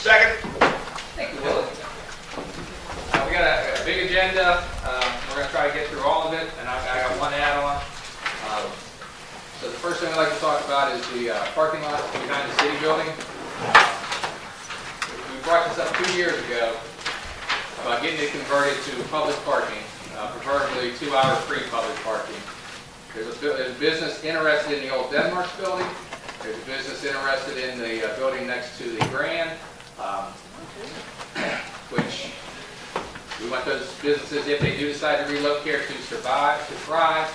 Second. Thank you, Willie. We got a big agenda. We're going to try to get through all of it, and I got one add-on. So the first thing I'd like to talk about is the parking lot behind the city building. We brought this up 2 years ago about getting it converted to public parking, preferably 2-hour free public parking. There's a business interested in the old Denmark's building. There's a business interested in the building next to the Grand, which we want those businesses, if they do decide to relocate, to survive, to thrive,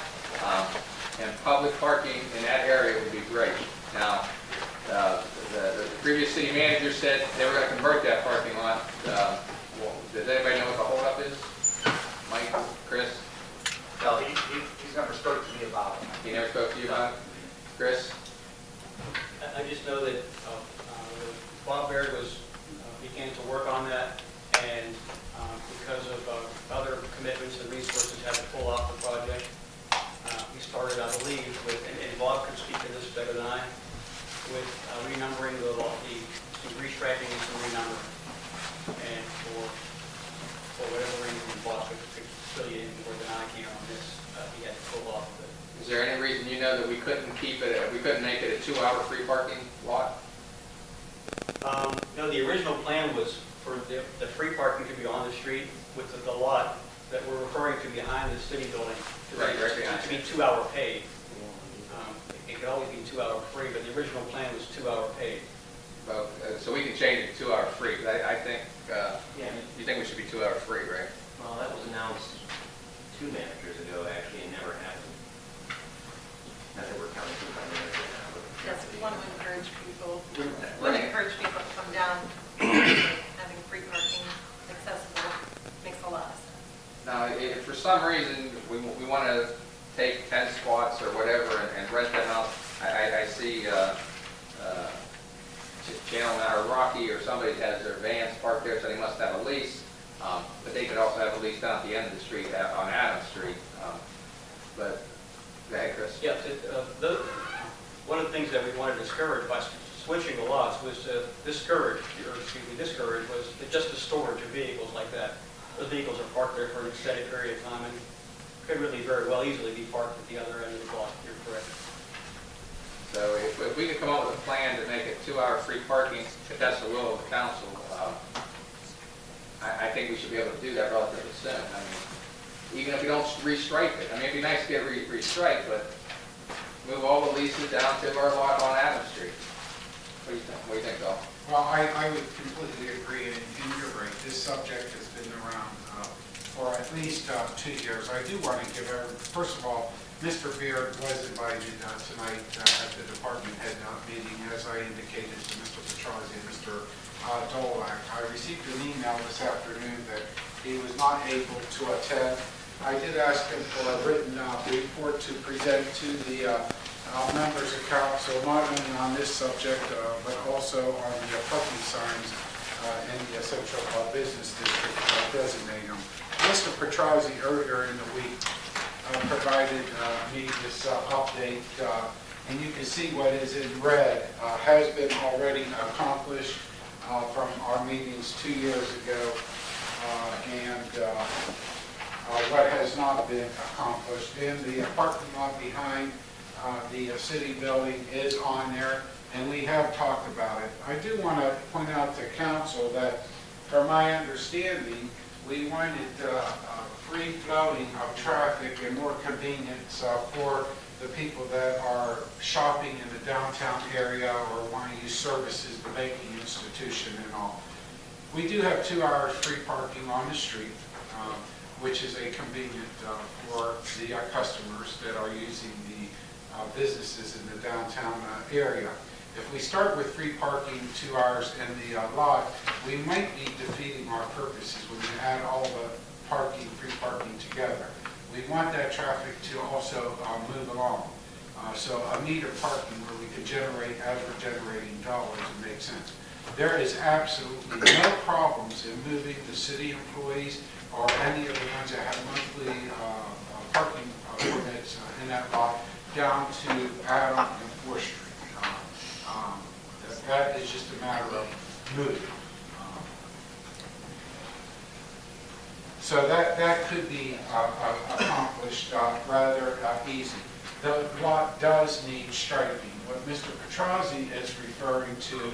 and public parking in that area would be great. Now, the previous city manager said they were going to convert that parking lot. Does anybody know what the holdup is? Mike, Chris? No, he's never spoke to me about it. He never spoke to you about it? Chris? I just know that Bob Baird began to work on that, and because of other commitments and resources had to pull off the project. We started, I believe, with, and Bob could speak to this better than I, with renumbering some restriping and some renumbering. And for whatever reason, Bob could fill you in more than I can on this. He had to pull off of it. Is there any reason you know that we couldn't keep it, we couldn't make it a 2-hour free parking lot? No, the original plan was for the free parking to be on the street with the lot that we're referring to behind the city building. Right behind. To be 2-hour paid. It could always be 2-hour free, but the original plan was 2-hour paid. Well, so we can change it to 2-hour free, but I think, Yeah, you think we should be 2-hour free, right? well, that was announced 2 managers ago, actually, and never happened. Not that we're counting 2 managers now, but. Yes, we want to encourage people, Right. to come down, having free parking accessible makes a lot of sense. Now, if for some reason we want to take 10 spots or whatever and rent them out, I see gentleman or Rocky or somebody has their vans parked there, so they must have a lease. But they could also have a lease down at the end of the street on Adams Street. But go ahead, Chris. Yeah, one of the things that we wanted to discourage by switching the lots was to discourage was just the storage of vehicles like that. Those vehicles are parked there for an extended period of time and could really very well easily be parked at the other end of the block. You're correct. So if we could come up with a plan to make it 2-hour free parking, if that's the will of the council, I think we should be able to do that relatively soon. I mean, even if we don't restripe it. I mean, it'd be nice to get restriped, but move all the leases down to our lot on Adams Street. What do you think? What do you think, Bill? Well, I would completely agree, and you're right. This subject has been around for at least 2 years. I do want to give first of all, Mr. Beard was invited tonight at the department head meeting, as I indicated to Mr. Petrozzi and Mr. Dolak. I received an email this afternoon that he was not able to attend. I did ask him for a written report to present to the members of council, not only on this subject, but also on the parking signs in the central business district designating them. Mr. Petrozzi earlier in the week provided me this update, and you can see what is in red has been already accomplished from our meetings 2 years ago, and what has not been accomplished. In the parking lot behind the city building is on there, and we have talked about it. I do want to point out to council that, from my understanding, we wanted free floating of traffic and more convenience for the people that are shopping in the downtown area or want to use services, the banking institution and all. We do have 2 hours free parking on the street, which is a convenient for the customers that are using the businesses in the downtown area. If we start with free parking 2 hours in the lot, we might be defeating our purposes when we add all the free parking together. We want that traffic to also move along. So a meter parking where we could generate, as we're generating dollars, it makes sense. There is absolutely no problems in moving the city employees or any of the ones that have monthly parking permits in that lot down to Adam and 4th Street. That is just a matter of moving. So that could be accomplished rather easy. The lot does need striping. What Mr. Petrozzi is referring to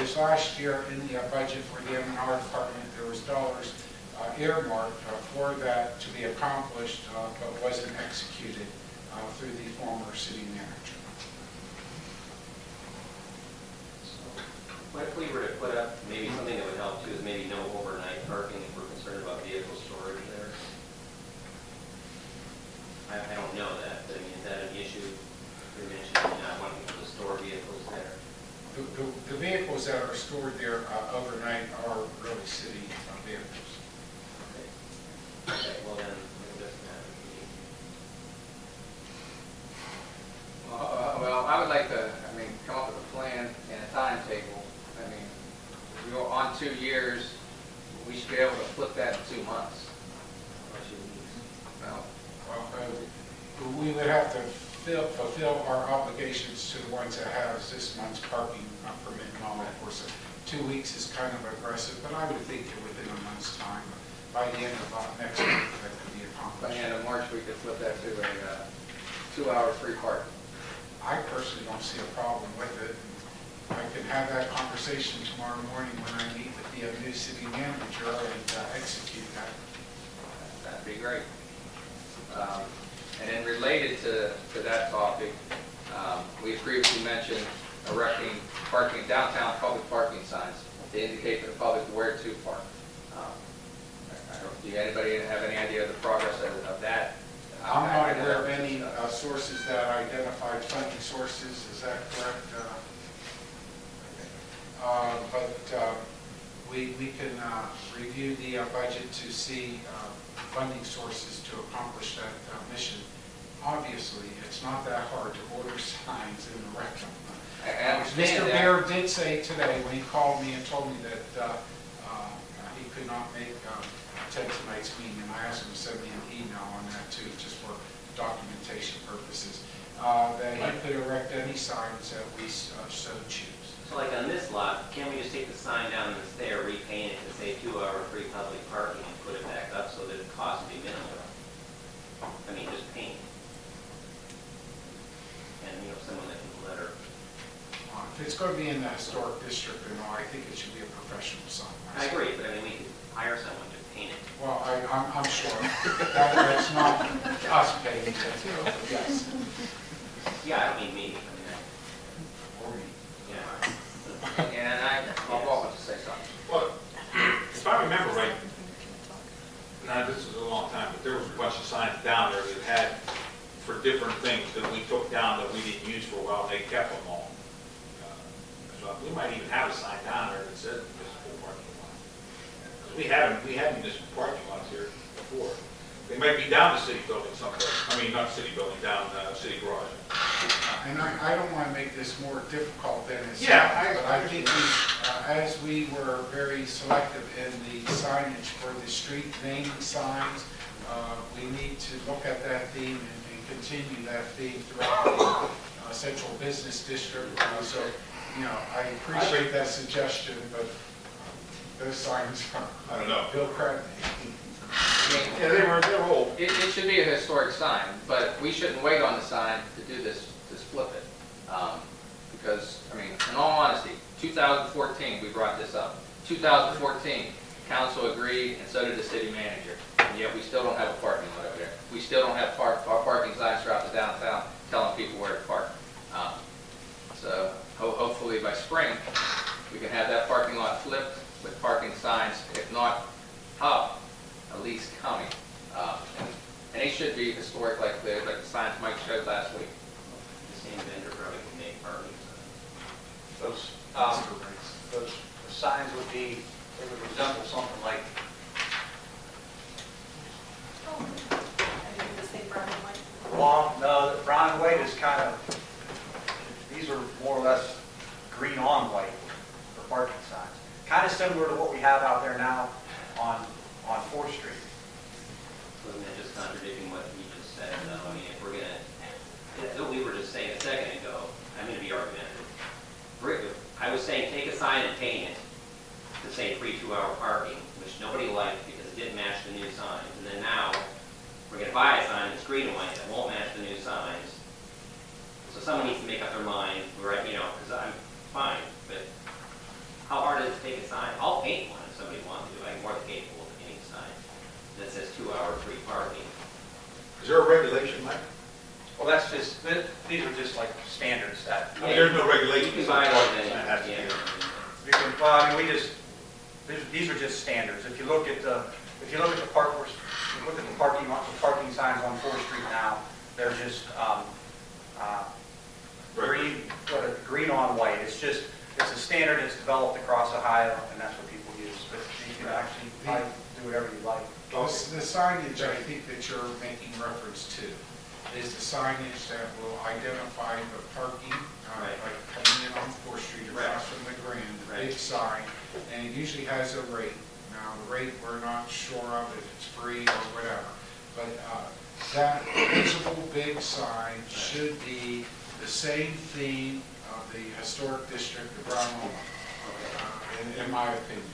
is last year in the budget for the M&R department, there was dollars earmarked for that to be accomplished, but wasn't executed through the former city manager. What if we were to put up, maybe something that would help too, is maybe no overnight parking if we're concerned about vehicle storage there? I don't know that, but I mean, is that an issue? You mentioned not wanting people to store vehicles there. The vehicles that are stored there overnight are really city vehicles. Okay, well then, maybe that's not what we need. Well, I would like to, come up with a plan and a timetable. We go on 2 years, we should be able to flip that in 2 months. Well, We would have to fulfill our obligations to the ones that have this month's parking permit and all that. Of course, 2 weeks is kind of aggressive, but I would think that within a month's time, by the end of next week, that could be by the accomplished. end of March, we could flip that to a 2-hour free park. I personally don't see a problem with it. I can have that conversation tomorrow morning when I meet with the new city manager and execute that. That'd be great. And then related to that topic, we had previously mentioned erecting downtown public parking signs to indicate to the public where to park. Do anybody have any idea of the progress of that? I'm not aware of any sources that identified funding sources, is that correct? But we can review the budget to see funding sources to accomplish that mission. Obviously, it's not that hard to order signs and erect them. I understand Mr. that. Baird did say today, when he called me and told me that he could not make tonight's meeting, and I asked him to send me an email on that too, just for documentation purposes, that he could erect any signs that we so choose. So like on this lot, can't we just take the sign down that's there, repaint it to say 2-hour free public parking and put it back up so that the cost would be minimal? I mean, just paint. And, someone that can letter. If it's going to be in the historic district, I think it should be a professional sign. I agree, but I mean, we could hire someone to paint it. Well, I'm sure that's not us paying it, yes. Yeah, I don't mean me. Or me. Yeah. And I'll welcome to say something. Well, if I remember right, now this was a long time, but there was a bunch of signs down there that had, for different things that we took down that we didn't use for a while, they kept them all. So we might even have a sign down there that says municipal parking lot. Because we had municipal parking lots here before. They might be down the city building someplace. I mean, not city building, down city garage. And I don't want to make this more difficult than it's. Yeah, but I think as we were very selective in the signage for the street naming signs, we need to look at that theme and continue that theme throughout the central business district. So, I appreciate that suggestion, but those signs I don't know. Bill Cradney. Yeah, they were old. It should be a historic sign, but we shouldn't wait on the sign to do this, to flip it. Because, in all honesty, 2014, we brought this up. 2014, council agreed, and so did the city manager. And yet we still don't have a parking lot over there. We still don't have parking signs throughout the downtown telling people where to park. So hopefully by spring, we can have that parking lot flipped with parking signs, if not up, at least coming. And they should be historic like the signs Mike showed last week. The same vendor probably can make parking signs. Those signs would be, they would resemble something like, Oh, I didn't just say brown and white. well, no, the brown and white is kind of, these are more or less green on white for parking signs. Kind of similar to what we have out there now on 4th Street. Wasn't that just contradicting what you just said, though? I mean, if we're gonna, what we were just saying a second ago, I'm gonna be argumentative. I was saying take a sign and paint it to say free 2-hour parking, which nobody liked because that didn't match the new signs. And then now, we're gonna buy a sign that's green and white that won't match the new signs. So someone needs to make up their mind, right, you know, because I'm fine, but how hard is it to take a sign? I'll paint one if somebody wants to. I'm more than capable of painting a sign that says 2-hour free parking. Is there a regulation, Mike? Well, that's just, these are just like standards that, I mean, there's no regulation. You can buy those It has to be. yeah. you can, well, I mean, these are just standards. If you look at the parking signs on 4th Street now, they're just, green on white. It's a standard that's developed across Ohio, and that's what people use. But you can actually probably do whatever you like. The signage I think that you're making reference to is the signage that will identify the parking, Right. like coming in on 4th Street across from the Grand, the Right. big sign, and it usually has a rate. Now, the rate, we're not sure of if it's free or whatever, but that visible big sign should be the same theme of the historic district of Brown Home, in my opinion,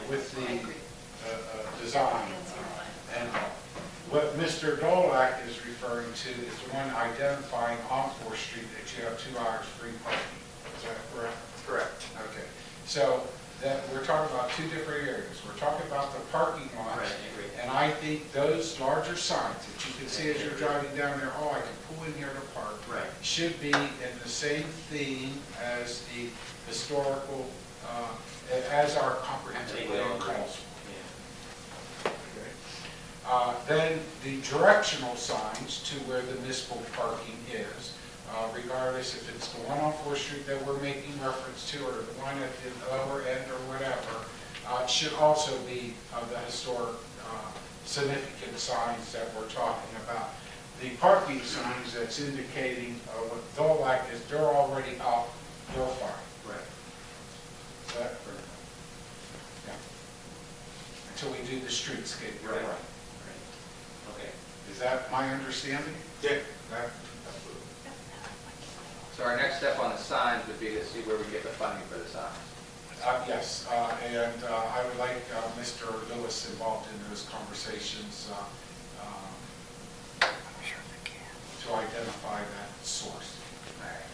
with the design. And what Mr. Dolak is referring to is one identifying on 4th Street that you have 2 hours free parking. Is that correct? Correct. Okay. So that, we're talking about two different areas. We're talking about the parking lots. Right, I agree. And I think those larger signs that you can see as you're driving down there, oh, I can pull in here to park, Right. should be in the same theme as the historical, as our I comprehensive think we all plan agree. calls. Yeah. Then the directional signs to where the municipal parking is, regardless if it's the one on 4th Street that we're making reference to or the one at the lower end or whatever, should also be the historic significant signs that we're talking about. The parking signs that's indicating what they'll like is they're already up, they're fine. Right. Is that correct? Yeah. Until we do the streetscape. you're Right. right. Okay. Is that my understanding? Yeah. That- So our next step on the signs would be to see where we get the funding for the signs. Yes, and I would like Mr. Lewis involved in those conversations to identify that source. All right.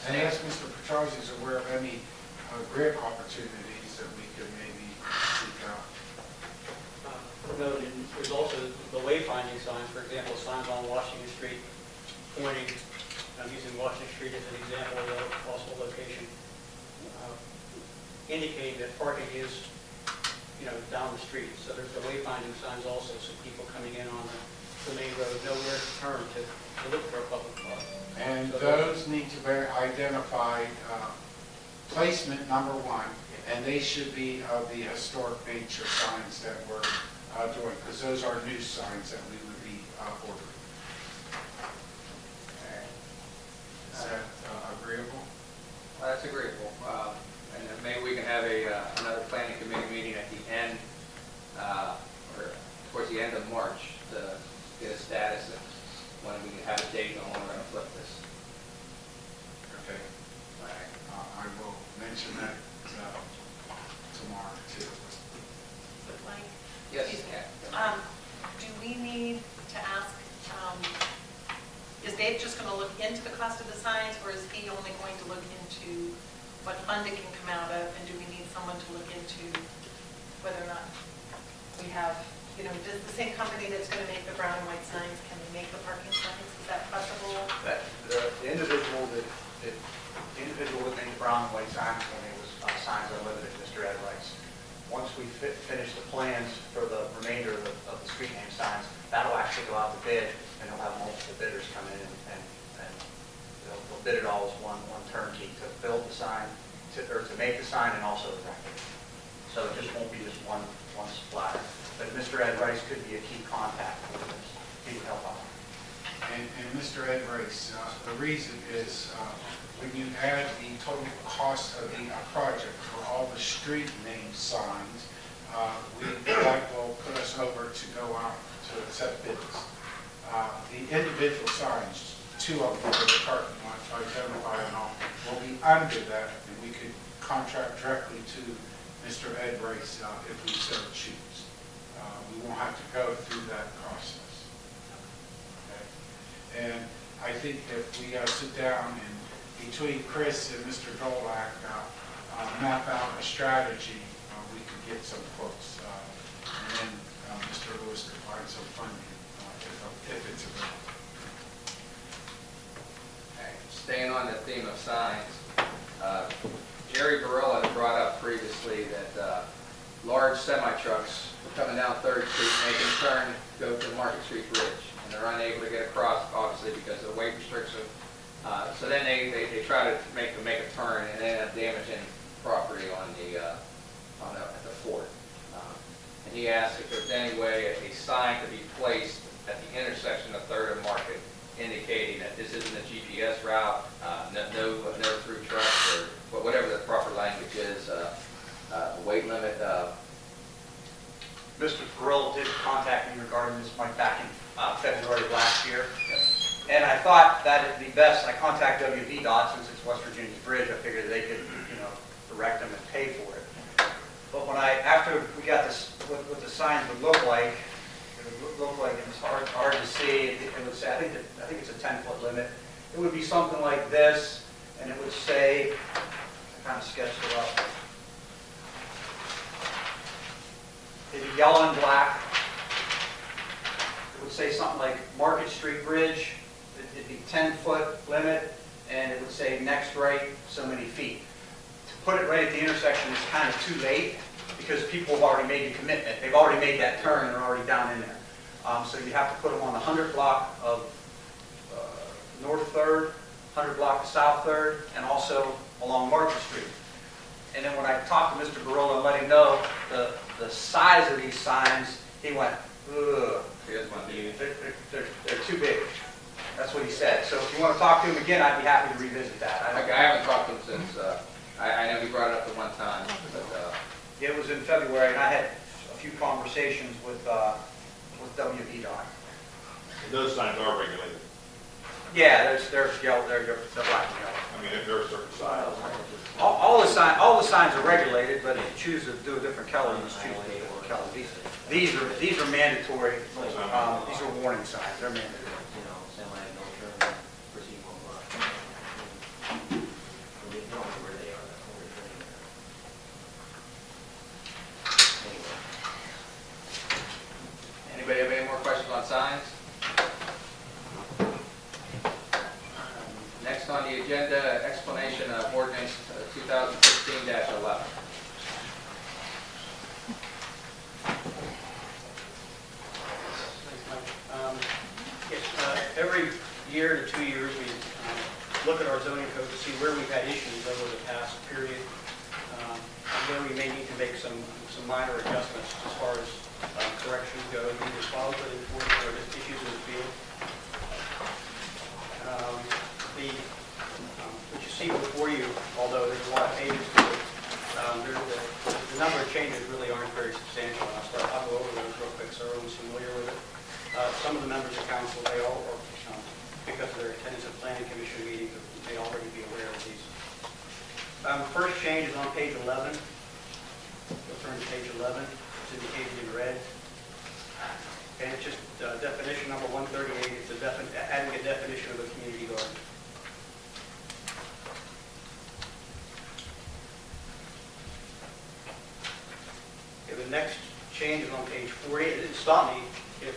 And yes, Mr. Petrozzi is aware of any grant opportunities that we could maybe seek out. Noted, there's also the wayfinding signs, for example, signs on Washington Street pointing, I'm using Washington Street as an example of a possible location, indicating that parking is, down the street. So there's the wayfinding signs also, so people coming in on the main road know where to turn to look for a public park. And those need to be identified, placement number one, and they should be of the historic nature signs that we're doing, because those are new signs that we would be ordering. Is that agreeable? Well, that's agreeable. And then maybe we can have another planning committee meeting at the end, or towards the end of March to get a status of when we can have a date on when we're going to flip this. Okay. All right. I will mention that tomorrow too. But Mike, Yes, excuse me, Kat. do we need to ask, is Dave just going to look into the cost of the signs, or is he only going to look into what funding can come out of, and do we need someone to look into whether or not we have, does the same company that's going to make the brown and white signs, can they make the parking signs? Is that possible? That the individual that made the brown and white signs when it was Signs Unlimited, Mr. Ed Rice. Once we finish the plans for the remainder of the street name signs, that'll actually go out to bid, and they'll have multiple bidders come in, and they'll bid it all as one turnkey to build the sign, or to make the sign, and also to write it. So it just won't be just one supplier. But Mr. Ed Rice could be a key contact for this. He would help out. And Mr. Ed Rice, the reason is when you add the total cost of the project for all the street name signs, that will put us over to go out to accept bids. The individual signs, 2 of them for the parking lot, identified and all, will be under that, and we could contract directly to Mr. Ed Rice if we so choose. We won't have to go through that process. Okay? And I think if we sit down and between Chris and Mr. Dolak map out a strategy, we could get some quotes. And then Mr. Lewis could find some funding if it's available. Okay, staying on the theme of signs, Jerry Barilla brought up previously that large semi-trucks were coming down 3rd Street, making a turn, go to Market Street Bridge, and they're unable to get across, obviously, because of the weight restriction. So then they try to make a turn and end up damaging property at the fort. And he asked if there's any way a sign could be placed at the intersection of 3rd and Market, indicating that this isn't a GPS route, no through trucks, or whatever the proper language is, weight limit. Mr. Brill did contact me regarding this, Mike, back in February of last year. And I thought that it'd be best, I contacted WVDOT, since it's West Virginia's bridge, I figured they could, direct them and pay for it. But after we got this, what the signs would look like, it was hard to see. It would say, I think it's a 10-foot limit. It would be something like this, and it would say, I kind of sketched it up. It'd be yellow and black. It would say something like Market Street Bridge. It'd be 10-foot limit, and it would say next right so many feet. To put it right at the intersection is kind of too late because people have already made the commitment. They've already made that turn and are already down in there. So you have to put them on the 100 block of North 3rd, 100 block of South 3rd, and also along Market Street. And then when I talked to Mr. Barola and let him know the size of these signs, he went, ugh, they're too big. That's what he said. So if you want to talk to him again, I'd be happy to revisit that. I haven't talked to him since, I know he brought it up the one time, but It was in February, and I had a few conversations with WVDOT. Those signs are regulated. Yeah, they're yellow, they're black and yellow. I mean, if they're a certain size. All the signs are regulated, but if you choose to do a different color, you just choose to do a different color. These are mandatory. These are warning signs. They're mandatory. anybody have any more questions on signs? Next on the agenda, explanation of ordinance 2016-11. Yes, every year to 2 years, we look at our zoning code to see where we've had issues over the past period, and where we may need to make some minor adjustments as far as corrections go, either follow-up or enforcement or just issues in the field. What you see before you, although there's a lot of pages to it, the number of changes really aren't very substantial. I'll go over those real quick so everyone's familiar with it. Some of the members of council, they all, or because of their attendance at planning commission meetings, may already be aware of these. First change is on page 11. We'll turn to page 11. It's indicated in red. And it's just definition number 138. It's adding a definition of a community garden. Okay, the next change is on page 40. It didn't stop me if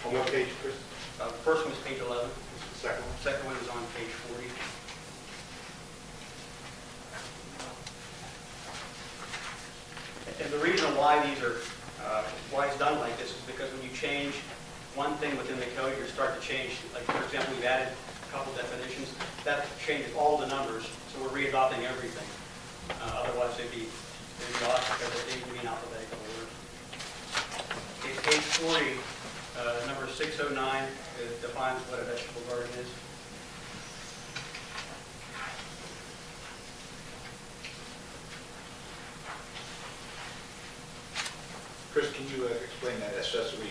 On what page, Chris? the first one is page 11. The second one? Second one is on page 40. And the reason why these are, why it's done like this is because when you change one thing within the code, you start to change, like for example, we've added a couple definitions, that changes all the numbers, so we're re-adopting everything. Otherwise they'd be lost because they would be in alphabetical order. Okay, page 40, number 609, it defines what a vegetable garden is. Chris, can you explain that accessory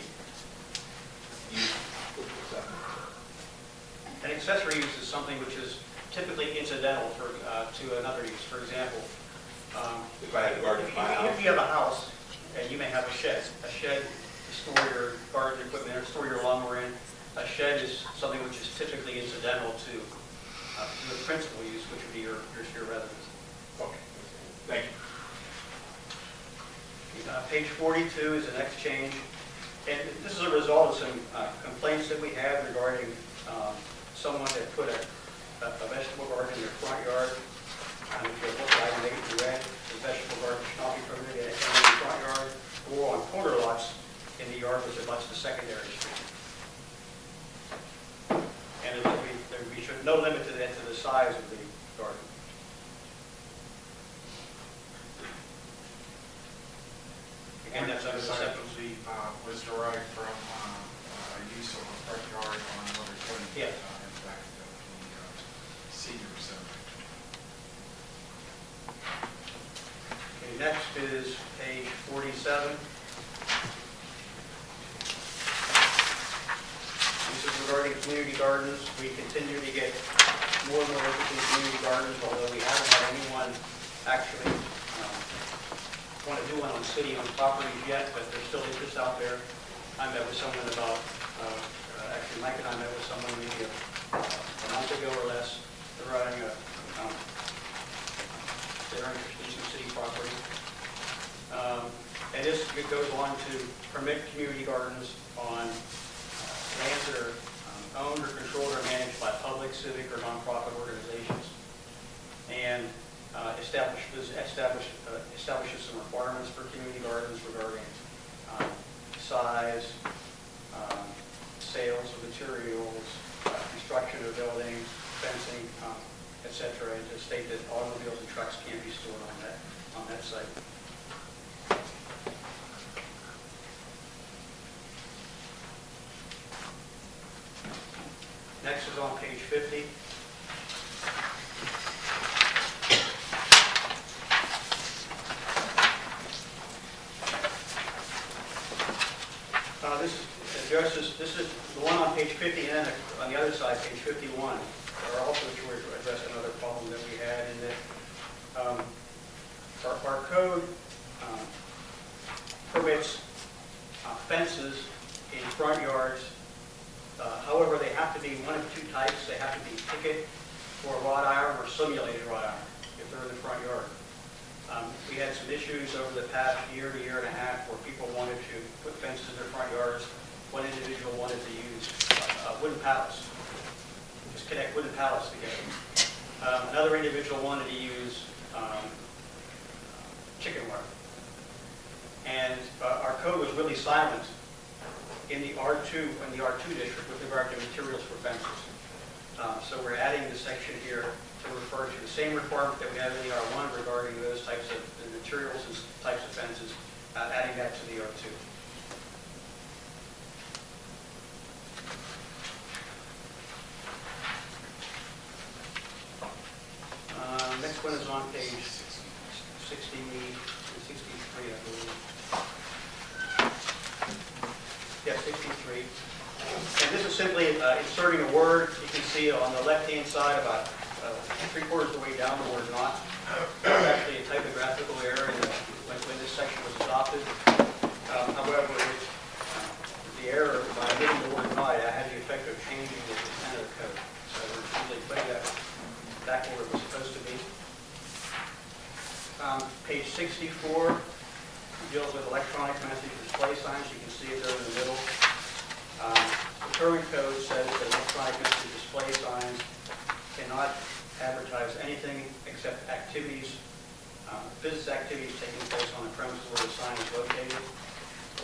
use? An accessory use is something which is typically incidental to another use. For example, If I had a garden in my Even house. if you have a house, and you may have a shed to store your garden equipment or store your lawnmower in, a shed is something which is typically incidental to the principal use, which would be your residence. Okay, thank you. Page 42 is the next change, and this is a result of some complaints that we had regarding someone that put a vegetable garden in their front yard. If you look at item 8 in red, the vegetable garden should not be permitted in the front yard or on corner lots in the yard which abuts the secondary street. And there would be no limit to the size of the garden. Again, that's under the This, I section. believe, was derived from use of a front yard on another point. Yeah. In fact, the senior center. Okay, next is page 47. This is regarding community gardens. We continue to get more and more interest in community gardens, although we haven't had anyone actually want to do one on city-owned properties yet, but there's still interest out there. I met with someone about, actually Mike and I met with someone maybe a month ago or less. They're running they're interested in some city property. And this goes on to permit community gardens on lands that are owned or controlled or managed by public, civic, or nonprofit organizations. And establishes some requirements for community gardens regarding size, sales of materials, construction of buildings, fencing, etc., and to state that automobiles and trucks can't be stored on that site. Next is on page 50. This is the one on page 50, and then on the other side, page 51, are also to address another problem that we had in that our code permits fences in front yards. However, they have to be one of two types. They have to be picket or wrought iron or simulated wrought iron if they're in the front yard. We had some issues over the past year to year and a half where people wanted to put fences in their front yards. One individual wanted to use wooden pallets, just connect wooden pallets together. Another individual wanted to use chicken wire. And our code was really silent in the R2 district with regard to materials for fences. So we're adding this section here to refer to the same requirement that we have in the R1 regarding those types of materials and types of fences, adding that to the R2. Next one is on page 60 and 63, I believe. Yeah, 63. And this is simply inserting a word. You can see on the left-hand side about 3/4 of the way down the word "not." There's actually a typographical error when this section was adopted. However, the error by omitting the word "not" had the effect of changing the intent of the code. So we're simply putting that back where it was supposed to be. Page 64 deals with electronic message display signs. You can see it there in the middle. The current code says that electronic message display signs cannot advertise anything except activities, business activities taking place on the premises where the sign is located.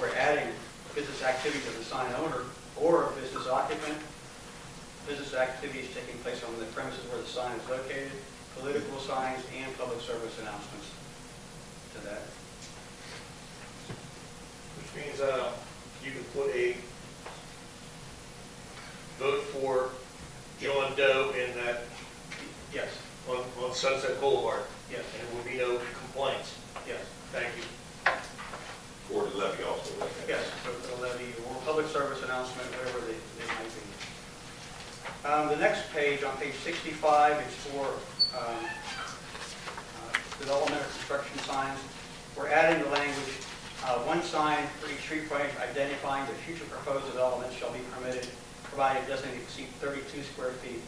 We're adding business activities of the sign owner or business occupant, business activities taking place on the premises where the sign is located, political signs, and public service announcements to that. Which means you can put a vote for John Doe in that, Yes, on Sunset Boulevard, yes, and there will be no complaints. yes, Thank you. For the levy also. yes, vote for the levy or public service announcement, whatever they might be. The next page, on page 65, is for development or construction signs. We're adding the language, one sign for each street frontage identifying the future proposed development shall be permitted, provided it doesn't exceed 32 square feet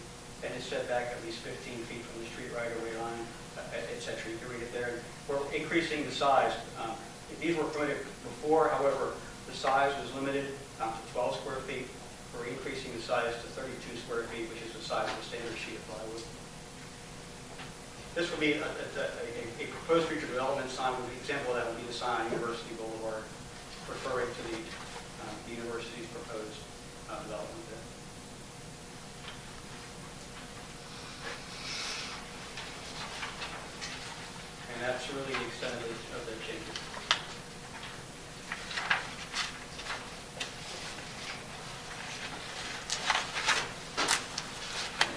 and is set back at least 15 feet from the street right-of-way line, et cetera. You can read it there. We're increasing the size. These were permitted before, however, the size was limited to 12 square feet. We're increasing the size to 32 square feet, which is the size of a standard sheet of plywood. This would be a proposed future development sign. An example of that would be the sign on University Boulevard, referring to the university's proposed development there. And that's really the extent of the changes.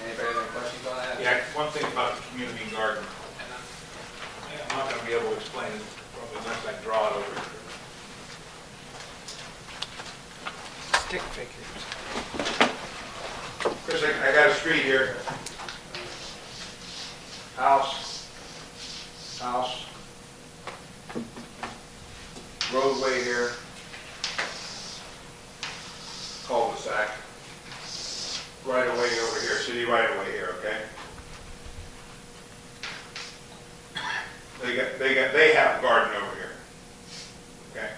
Anybody have any questions on that? Yeah, one thing about the community garden, and I'm not going to be able to explain it probably unless I draw it over here. Stick figures. Chris, I got a street here. House, roadway here, cul-de-sac, right of way over here, city right of way here, okay? They have a garden over here, okay?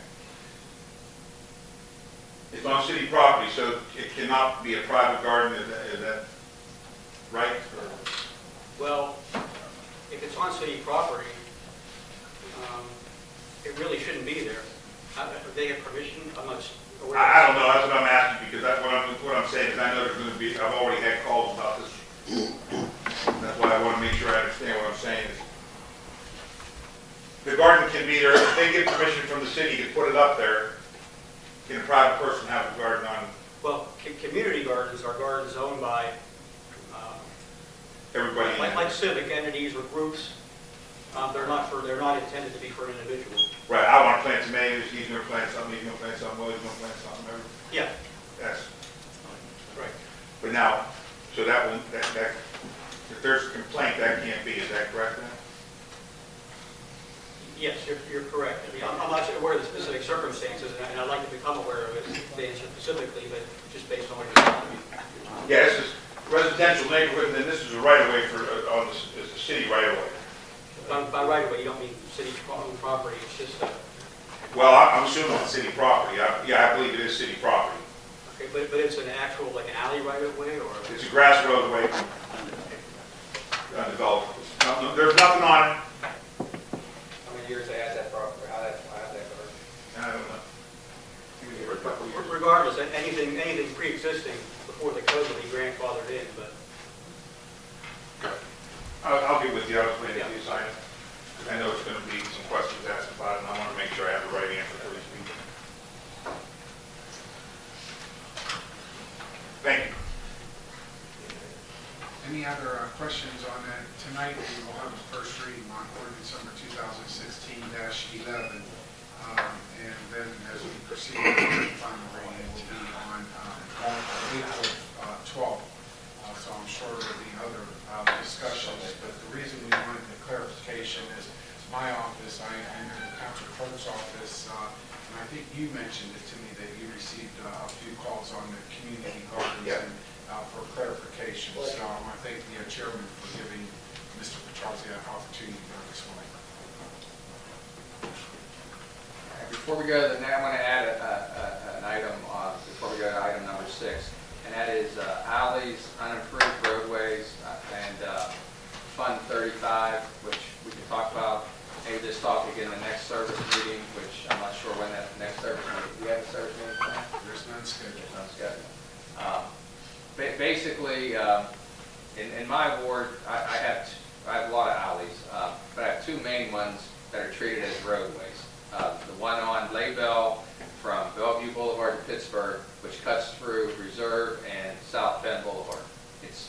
It's on city property, so it cannot be a private garden, is that right? Or- Well, if it's on city property, it really shouldn't be there. If they have permission, I'm not aware. I don't know, that's what I'm asking, because that's what I'm saying is I know there's going to be, I've already had calls about this. That's why I want to make sure I understand what I'm saying. The garden can be there, if they get permission from the city to put it up there, can a private person have a garden on Well, community gardens are gardens owned by, everybody? like civic entities or groups. They're not intended to be for an individual. Right, I want to plant tomatoes, he's going to plant something, he's going to plant something, well, he's going to plant something, Yeah, that's, right. but now, so that won't, that, if there's a complaint, that can't be, is that correct then? Yes, you're correct. I mean, I'm not aware of the specific circumstances, and I'd like to become aware of it, to answer specifically, but just based on what you're telling me. Yeah, this is residential neighborhood, and then this is a right-of-way for, on the, it's a city right-of-way. By right of way, you don't mean city-owned property, it's just, Well, I'm assuming it's city property, yeah, I believe it is city property. okay, but it's an actual, like an alley right of way, or? It's a grass roadway, undeveloped. There's nothing on it. How many years they had that property, how that garden? I don't know. Maybe for a couple of years. Regardless, anything pre-existing before the code will be grandfathered in, but I'll get with you, I'll explain it to you, sign it. I know it's going to be some questions asked about it, and I want to make sure I have the right answer for these people. Thank you. Any other questions on that? Tonight, we will have a first reading on ordinance number 2016-11. And then as we proceed, the final reading to be on April 12th. So I'm sure there'll be other discussions, but the reason we wanted the clarification is my office, I'm in the council clerk's office, and I think you mentioned it to me that you received a few calls on the community gardens and for clarification. So I thank the chairman for giving Mr. Petrozzi an opportunity to explain. Before we go to the, I want to add an item before we go to item number 6, and that is alleys, unimproved roadways, and Fund 35, which we can talk about. Maybe this topic in the next service meeting, which I'm not sure when that next service meeting. Do you have a service meeting planned? There's none scheduled. There's none scheduled. Basically, in my ward, I have a lot of alleys, but I have two main ones that are treated as roadways. The one on Laybell from Bellevue Boulevard to Pittsburgh, which cuts through Reserve and South Bend Boulevard. It's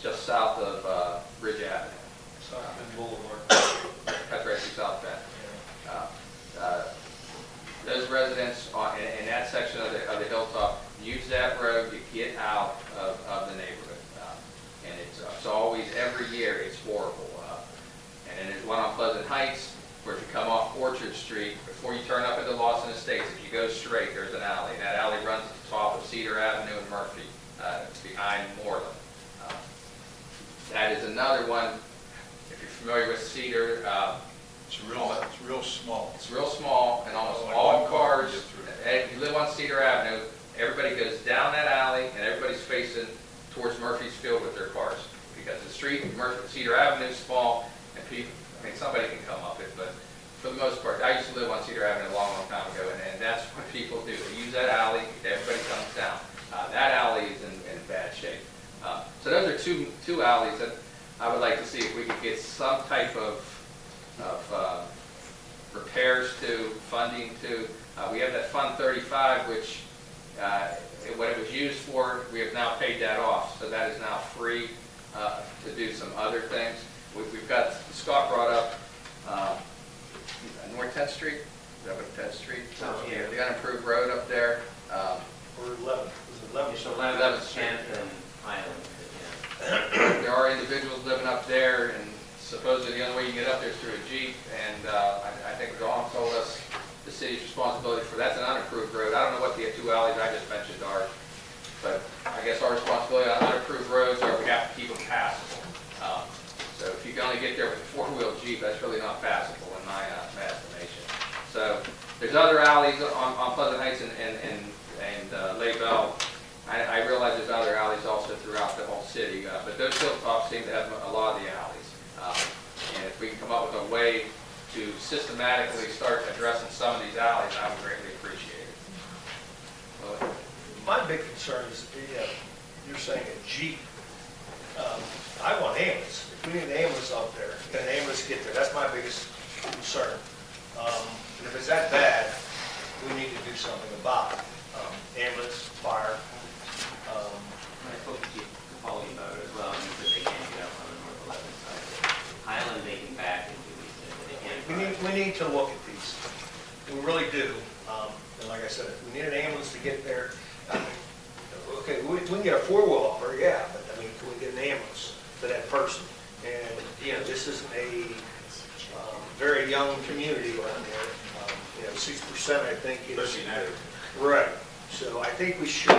just south of Ridge Avenue. South Bend Boulevard. Cuts right through South Bend. Those residents in that section of the hilltop use that road to get out of the neighborhood. And it's always, every year, it's horrible. And then one on Pleasant Heights, where if you come off Orchard Street, before you turn up into Lawson Estates, if you go straight, there's an alley. And that alley runs at the top of Cedar Avenue and Murphy. It's behind Moreland. That is another one, if you're familiar with Cedar, It's real small. it's real small, and almost Like all one car cars, can get through. if you live on Cedar Avenue, everybody goes down that alley, and everybody's facing towards Murphy's Field with their cars. Because the street, Cedar Avenue is small, and people, I mean, somebody can come up it, but for the most part, I used to live on Cedar Avenue a long, long time ago, and that's what people do. They use that alley, everybody comes down. That alley is in bad shape. So those are two alleys that I would like to see if we could get some type of repairs to, funding to. We have that Fund 35, which what it was used for, we have now paid that off, so that is now free to do some other things. We've got, Scott brought up North 10th Street, is that what 10th Street? Yeah. The unimproved road up there. Or 11, was it 11? It's 11th 11th, Street. 10th, and Highland, yeah. There are individuals living up there, and supposedly the only way you can get up there is through a Jeep, and I think Dawn told us the city's responsibility for, that's an unimproved road. I don't know what the two alleys I just mentioned are, but I guess our responsibility on unimproved roads are we have to keep them passable. So if you can only get there with a four-wheel Jeep, that's really not passable in my estimation. So there's other alleys on Pleasant Heights and Lay Bell. I realize there's other alleys also throughout the whole city, but those hilltops seem to have a lot of the alleys. And if we can come up with a way to systematically start addressing some of these alleys, I would greatly appreciate it. Well, My big concern is, you're saying a Jeep. I want ambulance. If we need an ambulance up there, can an ambulance get there? That's my biggest concern. And if it's that bad, we need to do something about it. Ambulance, fire. I spoke to Chief Capoli about it as well, and he said they can't get up on the North 11th side. Highland, they can back into, he said, but they can't. We need to look at these. We really do. And like I said, if we need an ambulance to get there, okay, we can get a four-wheel up there, yeah, but I mean, can we get an ambulance for that person? And, this is a very young community around there. 6%, I think, is. Especially now. Right. So I think we should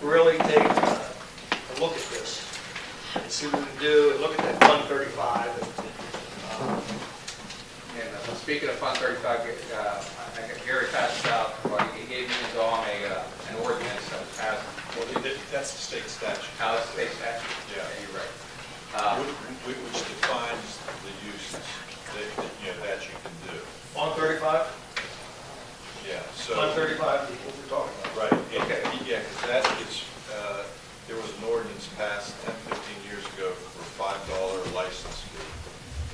really take a look at this and see what we can do, and look at that Fund 35. And speaking of Fund 35, Gary passed out, well, he gave me and Dawn an ordinance that was passed. Well, that's the state statute. How that's state statute? Yeah. You're right. Which defines the uses that you can do. Fund 35? Yeah, so. Fund 35 is what we're talking about. Right. Okay. Yeah, because that is, there was an ordinance passed 10, 15 years ago for $5 license fee.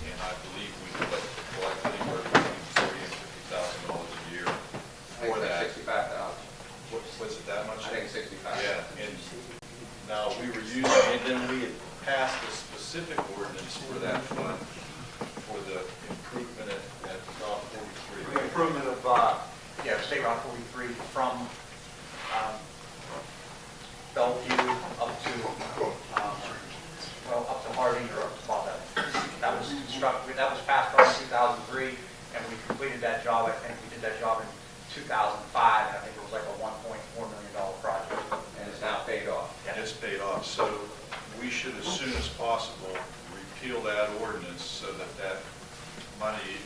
And I believe we collect anywhere between $40,000 and $50,000 a year I think for that. it's $65. Was it that much? I think it's $65. Yeah, and now we were using, and then we had passed a specific ordinance for that fund, for the improvement at Route 43. The improvement of, State Route 43 from Bellevue up to, up to Harding or up to Bonneville. That was constructed, that was passed in 2003, and we completed that job. I think we did that job in 2005, and I think it was like a $1.4 million project. And it's now paid off. And it's paid off, so we should, as soon as possible, repeal that ordinance so that that money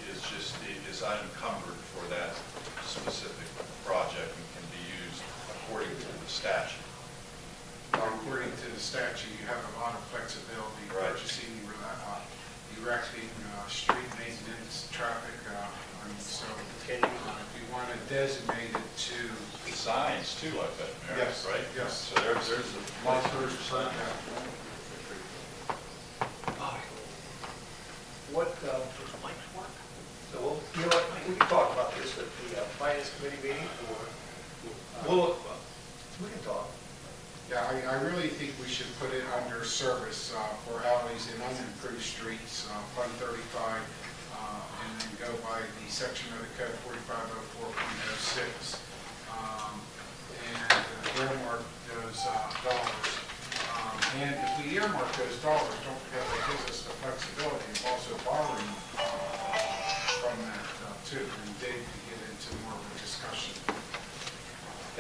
is unencumbered for that specific project and can be used according to the statute. According to the statute, you have a lot of flexibility, Right. purchasing, erecting, street maintenance, traffic, so Can you- if you want to designate it to Signs too, like that, Mayor, Yes, right? yes. So there's a. markers, What, so we'll, we can talk about this at the Finance Committee meeting, or we can talk. Yeah, I really think we should put it under service for alleys and unimproved streets, Fund 35, and then go by the section of the code 4504.06, and earmark those dollars. And if we earmark those dollars, don't forget that gives us the flexibility of also borrowing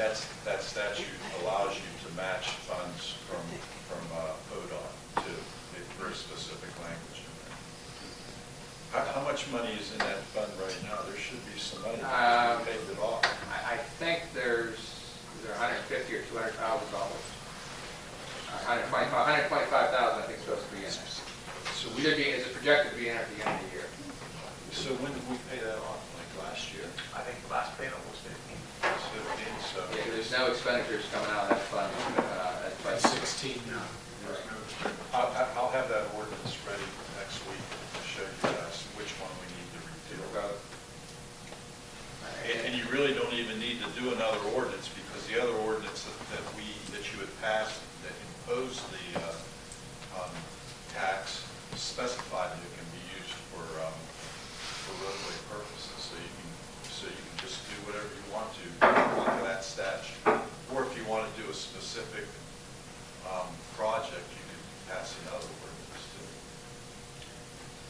that statute allows you to match funds from ODOT too, if there's specific language in there. How much money is in that fund right now? There should be some money, because we paid it off. I think there's either $150,000 or $200,000. 125,000, I think, is supposed to be in there. So Should be, is it projected to be in at the end of the year? So when did we pay that off? Like last year? I think the last payment was 15. It's 15, so. Yeah, there's no expenditures coming out of that fund. That's That's budget. 16 now. There's no- I'll have that ordinance ready next week to show you guys which one we need to repeal. And you really don't even need to do another ordinance, because the other ordinance that you had passed that imposed the tax specified that it can be used for roadway purposes, so you can just do whatever you want to under that statute. Or if you want to do a specific project, you could pass another ordinance too.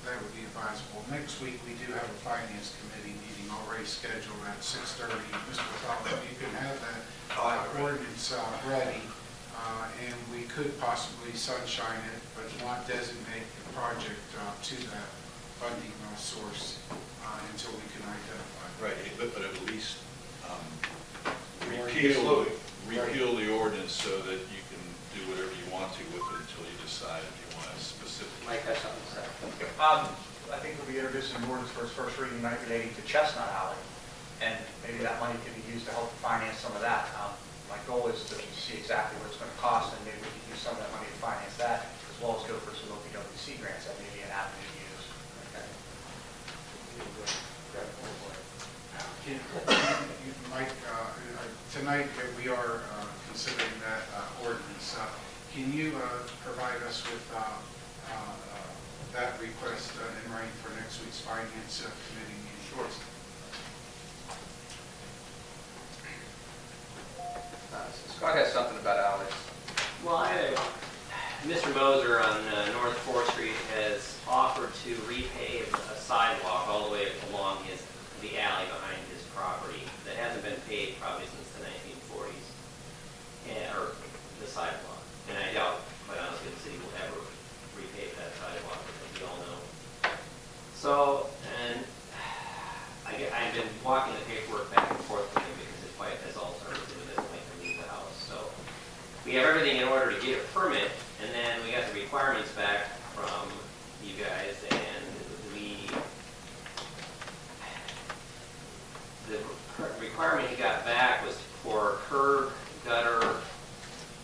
That would be advisable. Next week, we do have a finance committee meeting already scheduled at 6:30. Mr. Fowler, you can have that ordinance ready, and we could possibly sunshine it, but not designate the project to that funding source until we can identify it. Right, but at least Repeal it. repeal the ordinance so that you can do whatever you want to with it until you decide if you want to specifically. Mike has something to say. I think we'll be introducing an ordinance for its first reading relating to Chestnut Alley, and maybe that money could be used to help finance some of that. My goal is to see exactly what it's going to cost, and maybe we could use some of that money to finance that, as well as go for some OPWC grants that may be an avenue to use. Mike, tonight we are considering that ordinance. Can you provide us with that request in writing for next week's finance committee meeting? Sure. Scott has something about alleys. Well, Mr. Moser on North 4th Street has offered to repave a sidewalk all the way along the alley behind his property that hasn't been paved probably since the 1940s, or the sidewalk. And I doubt, quite honestly, the city will ever repave that sidewalk, as we all know. So, and I've been walking the paperwork back and forth with him because his wife has Alzheimer's and he doesn't like to leave the house. So we have everything in order to get a permit, and then we got the requirements back from you guys, and the requirement he got back was for curb, gutter,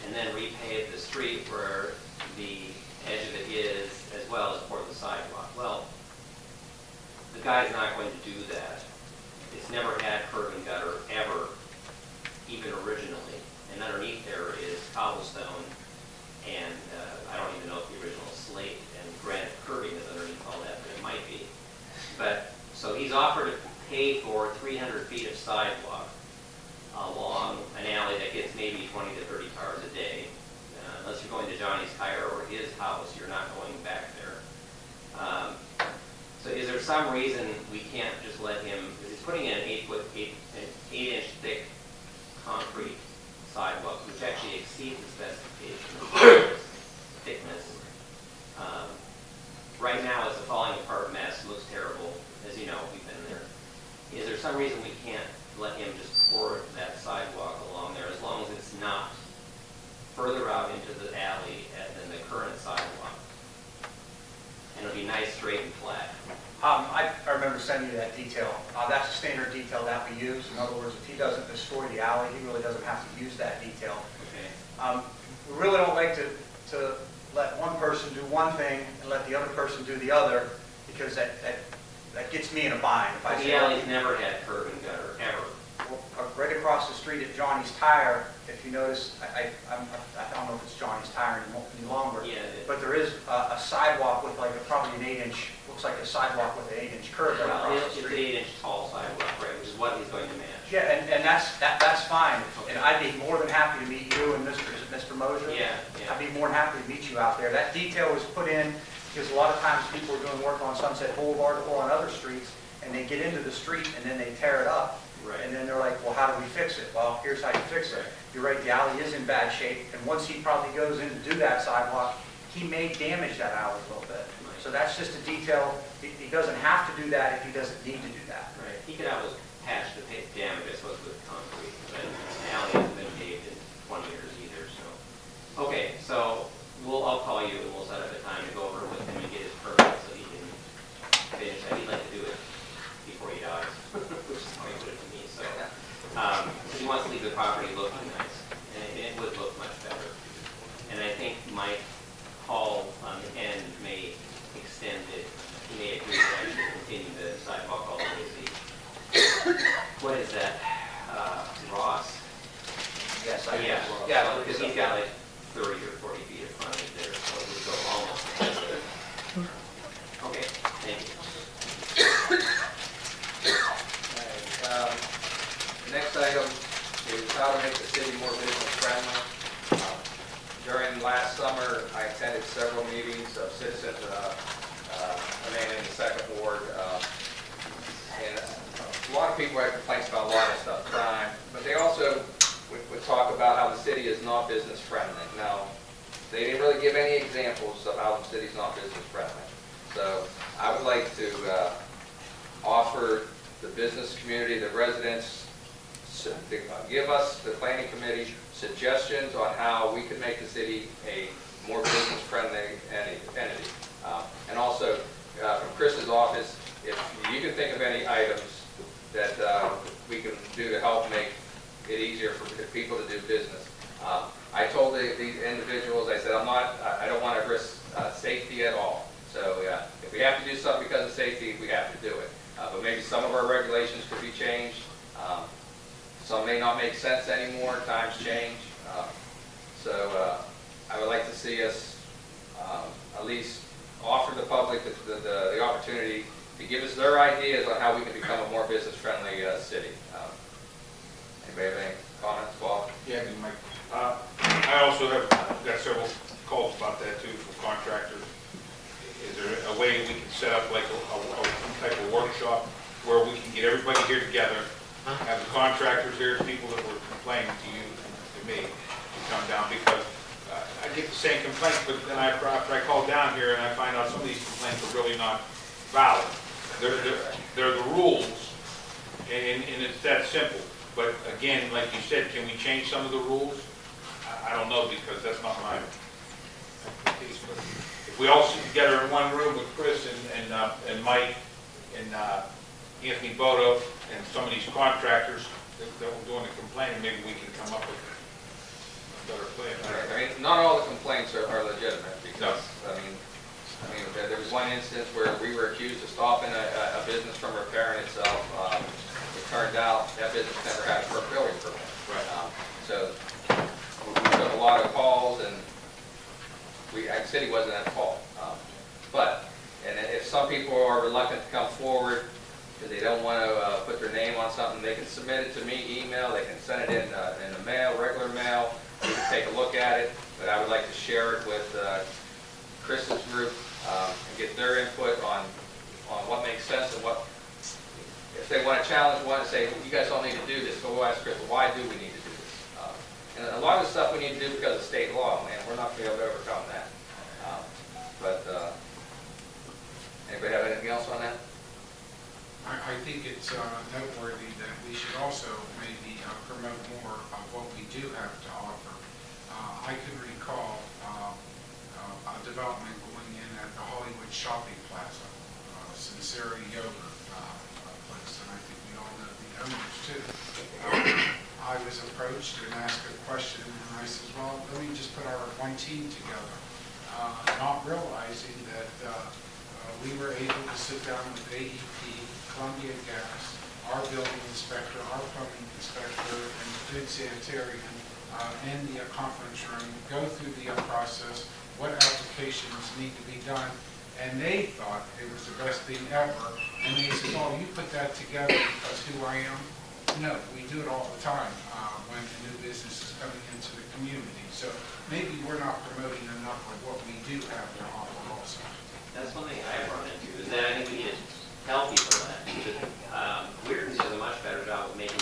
and then repave the street where the edge of it is, as well as pour the sidewalk. Well, the guy's not going to do that. It's never had curb and gutter ever, even originally. And underneath there is cobblestone, and I don't even know if the original slate and granite curbing is underneath all that, but it might be. But, so he's offered to pay for 300 feet of sidewalk along an alley that gets maybe 20 to 30 cars a day. Unless you're going to Johnny's Tire or his house, you're not going back there. So is there some reason we can't just let him, because he's putting in an 8-inch thick concrete sidewalk, which actually exceeds the specification of thickness. Right now, it's a falling apart mess, looks terrible. As you know, we've been there. Is there some reason we can't let him just pour that sidewalk along there, as long as it's not further out into the alley than the current sidewalk? And it'll be nice, straight, and flat. I remember sending you that detail. That's a standard detail that we use. In other words, if he doesn't destroy the alley, he really doesn't have to use that detail. Okay. We really don't like to let one person do one thing and let the other person do the other, because that gets me in a bind. If I The say, alley's never had curb and gutter, ever. well, right across the street at Johnny's Tire, if you notice, I don't know if it's Johnny's Tire any longer, Yeah. but there is a sidewalk with like probably an 8-inch, looks like a sidewalk with an 8-inch curb right Well, across it's the an street. 8-inch tall sidewalk, right, which is what he's going to match. Yeah, and that's fine, and I'd be more than happy to meet you and Mr. Moser. Yeah. I'd be more than happy to meet you out there. That detail was put in because a lot of times people are doing work on Sunset Boulevard or on other streets, and they get into the street and then they tear it up. Right. And then they're like, well, how do we fix it? Well, here's how you fix it. You're right, the alley is in bad shape, and once he probably goes in to do that sidewalk, he may damage that alley a little bit. So that's just a detail. He doesn't have to do that if he doesn't need to do that. Right, he could always patch the damage, I suppose, with concrete, but the alley hasn't been paved in 20 years either, so. Okay, so I'll call you and we'll set up a time to go over with him and get his permit so he can finish that. He'd like to do it before he dies, which is how he put it to me, so. He wants to leave the property looking nice, and it would look much better. And I think Mike Hall on the end may extend it, he may agree to actually continue the sidewalk all the way to the, what is that, Ross? Yes, Yeah, Ross. yeah, because he's got like 30 or 40 feet of frontage there, so it would go almost. Okay, thank you. The next item is how to make the city more business friendly. During last summer, I attended several meetings of citizens, mainly in the second ward, and a lot of people had complaints about a lot of stuff, crime, but they also would talk about how the city is not business friendly. Now, they didn't really give any examples of how the city's not business friendly. So I would like to offer the business community, the residents, to give us, the planning committee, suggestions on how we can make the city a more business-friendly entity. And also, from Chris's office, if you can think of any items that we can do to help make it easier for people to do business. I told these individuals, I said, I don't want to risk safety at all. So if we have to do something because of safety, we have to do it. But maybe some of our regulations could be changed. Some may not make sense anymore, times change. So I would like to see us at least offer the public the opportunity to give us their ideas on how we can become a more business-friendly city. Anybody have any comments, Bob? Yeah, Mike. I also have got several calls about that too from contractors. Is there a way we can set up like some type of workshop where we can get everybody here together, have the contractors here, people that were complaining to you and to me, to come down, because I get the same complaints, but then after I call down here and I find out some of these complaints are really not valid. They're the rules, and it's that simple. But again, like you said, can we change some of the rules? I don't know, because that's not my expertise. But if we all sit together in one room with Chris and Mike and Anthony Bodo and some of these contractors that were doing the complaining, maybe we can come up with a better plan. I mean, not all the complaints are legitimate, because, I mean, there was one instance where we were accused of stopping a business from repairing itself. It turned out that business never had a building permit. Right. So we took a lot of calls, and the city wasn't at fault. And if some people are reluctant to come forward because they don't want to put their name on something, they can submit it to me, email, they can send it in the mail, regular mail. We can take a look at it, but I would like to share it with Chris's group and get their input on what makes sense and what, if they want to challenge one and say, you guys don't need to do this, so we'll ask Chris, well, why do we need to do this? And a lot of the stuff we need to do because of state law, and we're not going to be able to overcome that. Anybody have anything else on that? I think it's noteworthy that we should also maybe promote more of what we do have to offer. I can recall a development going in at the Hollywood Shopping Plaza, Sincerity Yoga place, and I think we all know the owners too. I was approached and asked a question, and I said, well, let me just put our one team together, not realizing that we were able to sit down with AEP, Columbia Gas, our building inspector, our plumbing inspector, and the food sanitarian in the conference room, go through the process, what applications need to be done, and they thought it was the best thing ever. And they said, oh, you put that together because who I am? No, we do it all the time when a new business is coming into the community. So maybe we're not promoting enough of what we do have to offer also. That's one thing I run into, is that I think we need to tell people that. Weirton does a much better job of making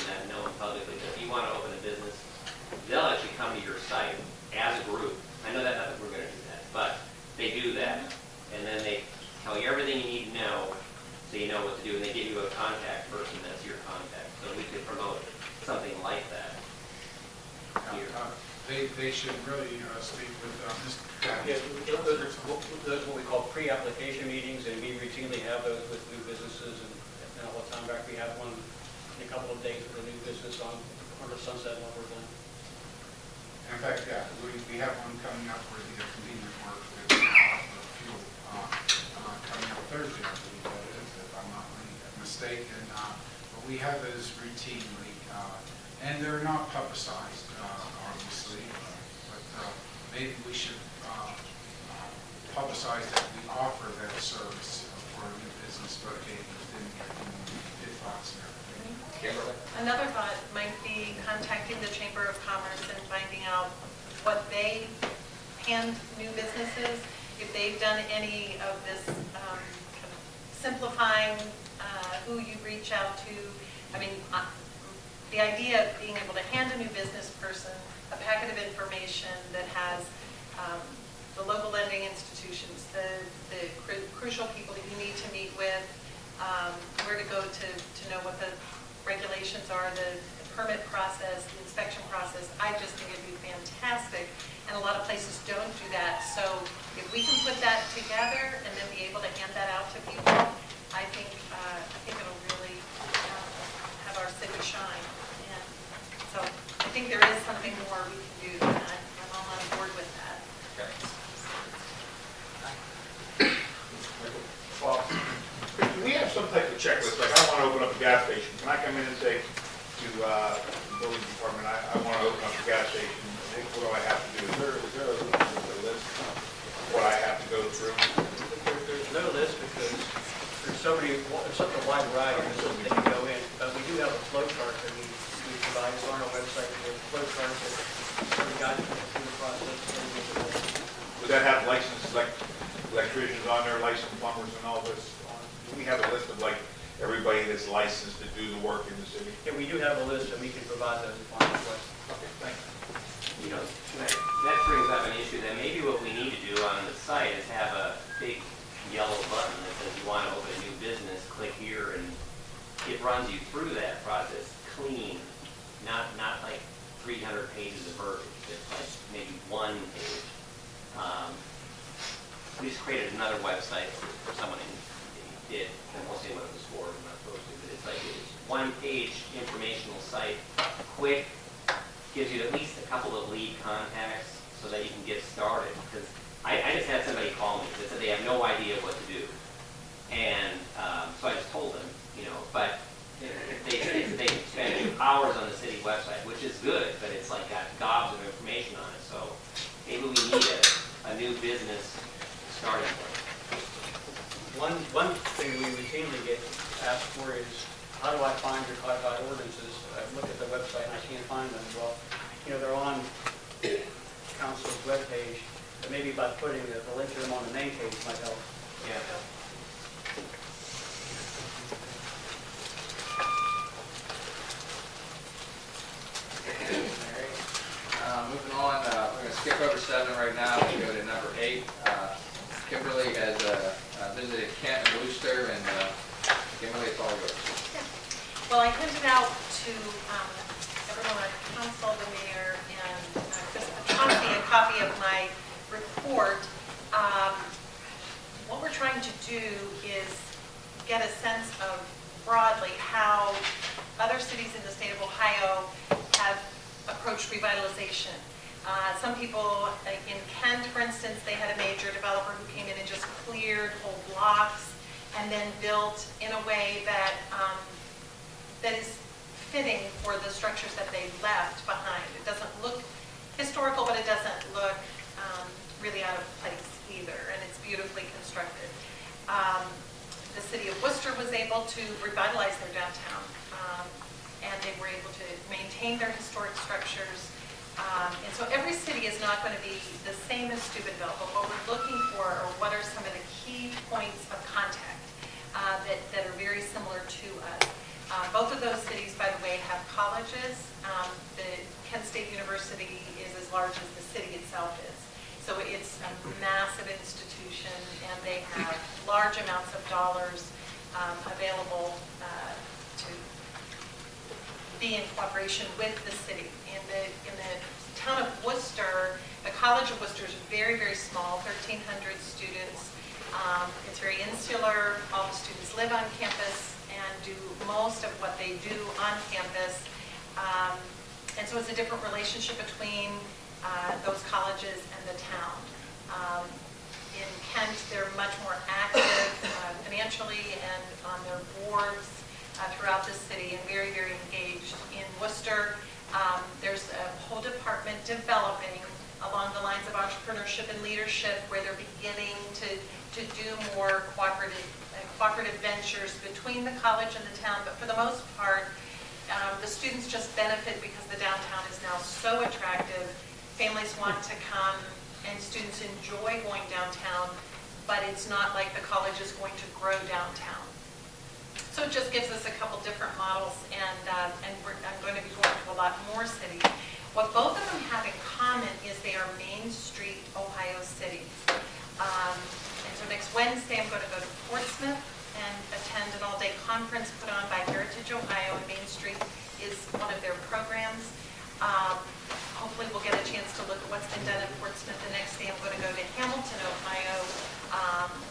everything you need to know, so you know what to do, and they give you a contact person that's your contact. So we could promote something like that here. They should really speak with Mr. Yeah, those are what we call pre-application meetings, and we routinely have those with new businesses, and all the time back, we have one in a couple of days with a new business on the Sunset Lovers Lane. In fact, yeah, we have one coming up for the convenience work with fuel coming up Thursday, I believe that is, if I'm not mistaken. But we have those routinely, and they're not publicized, obviously, but maybe we should publicize that we offer that service for a new business located within Fox and everything. Kimberly? Another thought might be contacting the Chamber of Commerce and finding out what they hand new businesses, if they've done any of this kind of simplifying who you reach out to. I mean, the idea of being able to hand a new business person a packet of information that has the local lending institutions, the crucial people that you need to meet with, where to go to know what the regulations are, the permit process, the inspection process. I just think it'd be fantastic, and a lot of places don't do that. So if we can put that together and then be able to hand that out to people, I think it'll really have our city shine. And so I think there is something more we can do, and I'm all on board with that. Okay. Well, we have some type of checklist, like I want to open up a gas station. Can I come in and say to the building department, I want to open up a gas station, what do I have to do? Is there a list of what I have to go through? There's no list because there's such a wide variety of systems that can go in. But we do have a flow chart that we provide on our website. There's a flow chart that guides people through the process. Would that have licensed electricians on there, licensed plumbers and all this? Do we have a list of like everybody that's licensed to do the work in the city? Yeah, we do have a list and we can provide those upon request. Okay, thank you. You know, that brings up an issue that maybe what we need to do on the site is have a big yellow button that says you want to open a new business, click here, and it runs you through that process clean, not like 300 pages of verbiage. It's like maybe one page. We just created another website for someone who did, and we'll see what it was for, I'm not supposed to, but it's like it's one-page informational site, quick, gives you at least a couple of lead contacts so that you can get started. Because I just had somebody call me that said they have no idea what to do. And so I just told them, you know, but they spend hours on the city website, which is good, but it's like got gobs of information on it. So maybe we need a new business starting point. One thing we routinely get asked for is, how do I find your codified ordinances? I've looked at the website and I can't find them. Well, you know, they're on council's webpage, but maybe by putting the link to them on the main page might help. Yeah. Moving on, we're going to skip over 7 right now and go to number 8. Kimberly has visited Kent and Wooster, and Kimberly, it's all yours. Well, I handed out to everyone on council, the mayor, and Chris Petrossi a copy of my report. What we're trying to do is get a sense of broadly how other cities in the state of Ohio have approached revitalization. Some people, like in Kent, for instance, they had a major developer who came in and just cleared whole blocks and then built in a way that that is fitting for the structures that they left behind. It doesn't look historical, but it doesn't look really out of place either, and it's beautifully constructed. The city of Worcester was able to revitalize their downtown, and they were able to maintain their historic structures. And so every city is not going to be the same as Steubenville, but what we're looking for are what are some of the key points of contact that are very similar to us. Both of those cities, by the way, have colleges. The Kent State University is as large as the city itself is. So it's a massive institution, and they have large amounts of dollars available to be in cooperation with the city. In the town of Worcester, the College of Worcester is very, very small, 1,300 students. It's very insular. All the students live on campus and do most of what they do on campus. And so it's a different relationship between those colleges and the town. In Kent, they're much more active financially and on their boards throughout the city and very, very engaged. In Worcester, there's a whole department developing along the lines of entrepreneurship and leadership where they're beginning to do more cooperative ventures between the college and the town. But for the most part, the students just benefit because the downtown is now so attractive. Families want to come and students enjoy going downtown, but it's not like the college is going to grow downtown. So it just gives us a couple different models, and I'm going to be going to a lot more cities. What both of them have in common is they are Main Street Ohio cities. And so next Wednesday, I'm going to go to Portsmouth and attend an all-day conference put on by Heritage Ohio, and Main Street is one of their programs. Hopefully we'll get a chance to look at what's been done in Portsmouth. The next day I'm going to go to Hamilton, Ohio,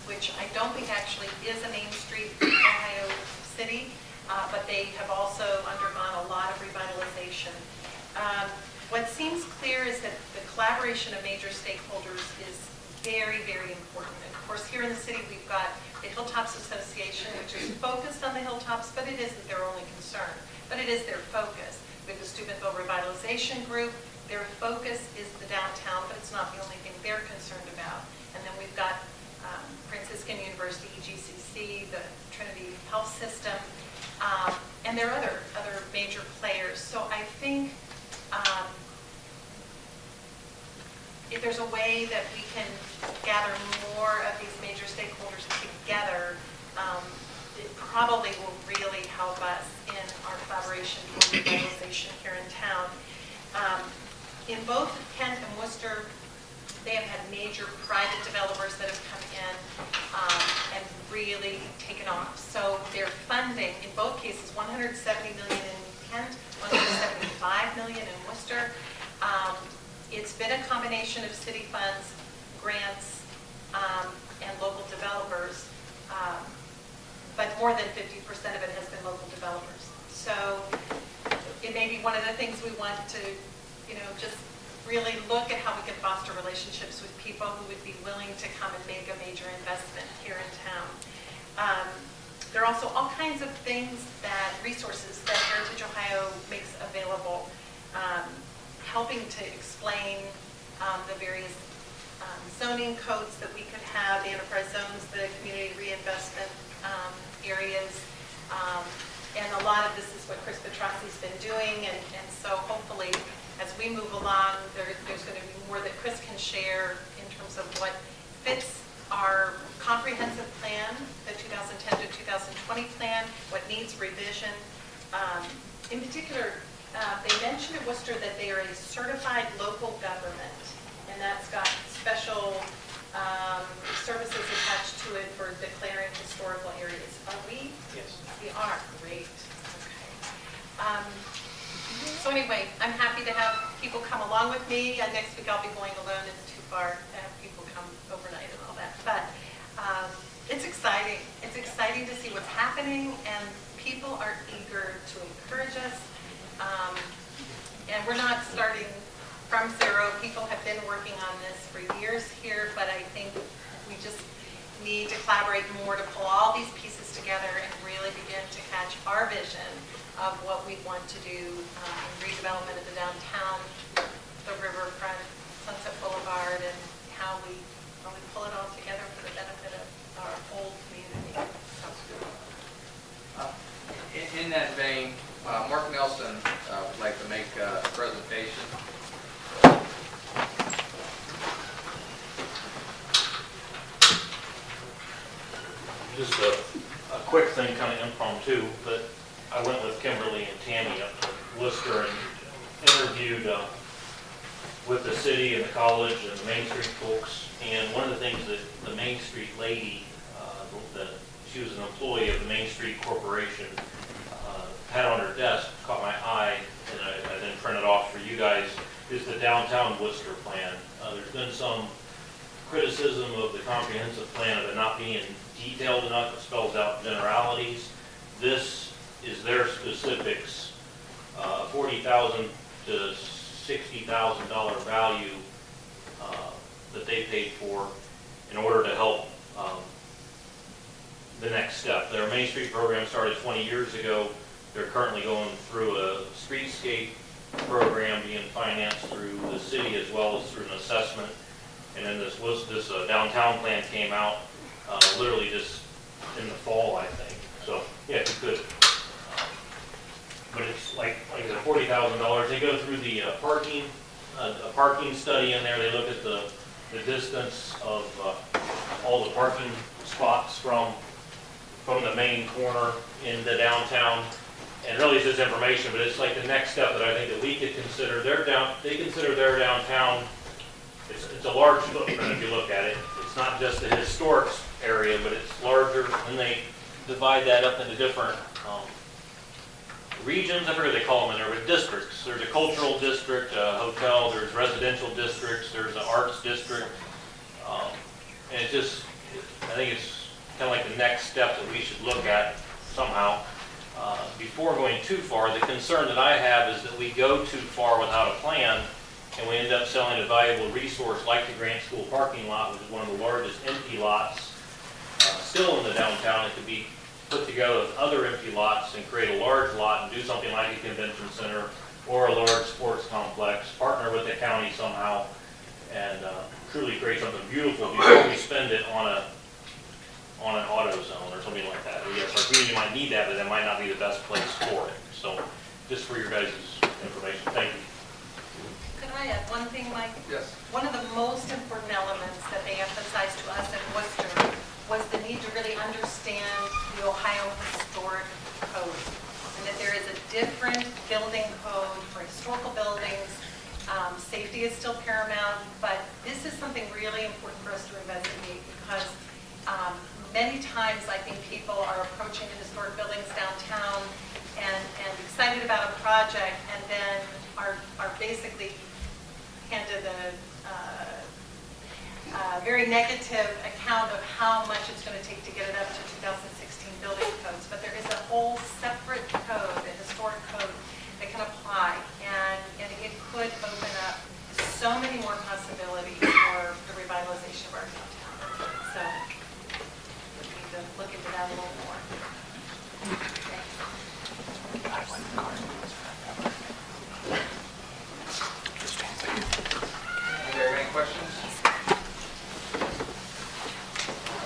which I don't think actually is a Main Street Ohio city, but they have also undergone a lot of revitalization. What seems clear is that the collaboration of major stakeholders is very, very important. And of course, here in the city, we've got the Hilltops Association, which is focused on the hilltops, but it isn't their only concern, but it is their focus. We have the Steubenville Revitalization Group. Their focus is the downtown, but it's not the only thing they're concerned about. And then we've got Franciscan University, EGCC, the Trinity Health System, and there are other major players. So I think if there's a way that we can gather more of these major stakeholders together, it probably will really help us in our collaboration for revitalization here in town. In both Kent and Worcester, they have had major private developers that have come in and really taken off. So their funding, in both cases, $170 million in Kent, $175 million in Worcester. It's been a combination of city funds, grants, and local developers, but more than 50% of it has been local developers. So it may be one of the things we want to, just really look at how we can foster relationships with people who would be willing to come and make a major investment here in town. There are also all kinds of things resources that Heritage Ohio makes available, helping to explain the various zoning codes that we could have, the enterprise zones, the community reinvestment areas. And a lot of this is what Chris Petrosi's been doing, and so hopefully as we move along, there's going to be more that Chris can share in terms of what fits our comprehensive plan, the 2010 to 2020 plan, what needs revision. In particular, they mentioned in Worcester that they are a certified local government, and that's got special services attached to it for declaring historical areas. Are we? Yes. We are. Great. Okay. So anyway, I'm happy to have people come along with me. Next week I'll be going alone. It's too far to have people come overnight and all that. But it's exciting. It's exciting to see what's happening, and people are eager to encourage us. And we're not starting from zero. People have been working on this for years here, but I think we just need to collaborate more to pull all these pieces together and really begin to catch our vision of what we want to do in redevelopment of the downtown, the riverfront, Sunset Boulevard, and how we pull it all together for the benefit of our whole community. In that vein, Mark Nelson would like to make a presentation. Just a quick thing, kind of impromptu, but I went with Kimberly and Tammy up to Worcester and interviewed with the city and the college and the Main Street folks. And one of the things that the Main Street lady, she was an employee of the Main Street Corporation, had on her desk, caught my eye, and I then printed off for you guys, is the downtown Worcester plan. There's been some criticism of the comprehensive plan of it not being detailed enough. It spells out generalities. This is their specifics, $40,000 to $60,000 value that they paid for in order to help the next step. Their Main Street program started 20 years ago. They're currently going through a streetscape program being financed through the city as well as through an assessment. And then this downtown plan came out literally just in the fall, I think. So, yeah, if you could. But it's like I said, $40,000. They go through the a parking study in there. They look at the distance of all the parking spots from the main corner into downtown. And really it's just information, but it's like the next step that I think that we could consider. They consider their downtown, it's a large footprint if you look at it. It's not just the historic area, but it's larger, and they divide that up into different regions. I forget what they call them in there, but districts. There's a cultural district, a hotel, there's residential districts, there's an arts district. And it's just, I think it's kind of like the next step that we should look at somehow. Before going too far, the concern that I have is that we go too far without a plan and we end up selling a valuable resource like the Grant School parking lot, which is one of the largest empty lots still in the downtown. It could be put together with other empty lots and create a large lot and do something like a convention center or a large sports complex, partner with the county somehow, and truly create something beautiful before we spend it on an auto zone or something like that. Yes, our community might need that, but that might not be the best place for it. So just for your guys' information, thank you. Could I add one thing, Mike? Yes. One of the most important elements that they emphasized to us in Worcester was the need to really understand the Ohio Historic Code, and that there is a different building code for historical buildings. Safety is still paramount, but this is something really important for us to investigate because many times I think people are approaching the historic buildings downtown and excited about a project and then are basically handed a very negative account of how much it's going to take to get it up to 2016 building codes. But there is a whole separate code, a historic code, that can apply, and it could open up so many more possibilities for the revitalization of our downtown. So we need to look into that a little more. Anybody have any questions?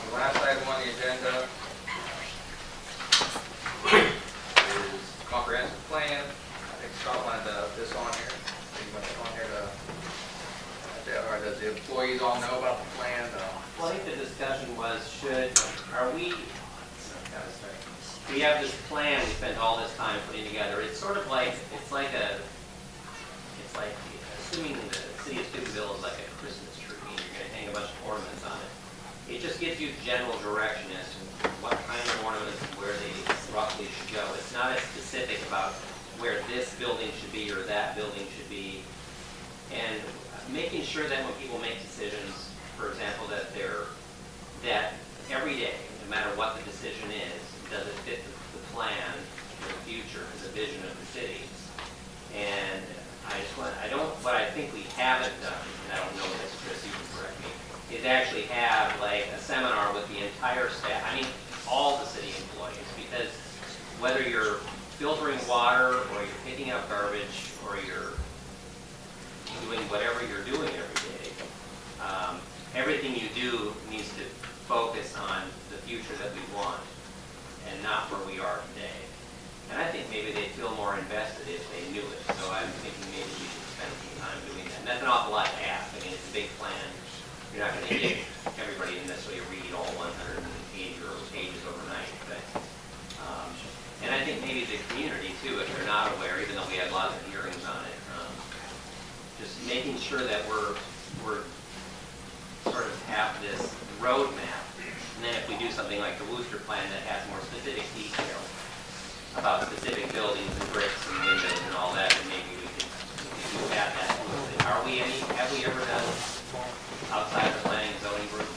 The last item on the agenda is comprehensive plan. I think Scott wanted this on here. You want it on here or does the employees all know about the plan? Well, I think the discussion was, we have this plan we spent all this time putting together. It's sort of like, assuming the city of Steubenville is like a Christmas tree and you're going to hang a bunch of ornaments on it. It just gives you general direction as to what kind of ornaments, where they roughly should go. It's not as specific about where this building should be or that building should be. And making sure that when people make decisions, for example, that every day, no matter what the decision is, does it fit the plan for the future and the vision of the city? And what I think we haven't done, and I don't know if Chris, you can correct me, is actually have like a seminar with the entire staff, all the city employees, because whether you're filtering water or you're picking up garbage or you're doing whatever you're doing every day, everything you do needs to focus on the future that we want and not where we are today. And I think maybe they'd feel more invested if they knew it. So I'm thinking maybe we should spend some time doing that. And that's an awful lot to ask. It's a big plan. You're not going to get everybody to necessarily read all 180 pages overnight. But, and I think maybe the community too, if they're not aware, even though we had lots of hearings on it, just making ensure that we're sort of have this roadmap. And then if we do something like the Wooster plan that has more specific detail about specific buildings and bricks and windows and all that, then maybe we can add that. Have we ever done outside the planning and zoning group?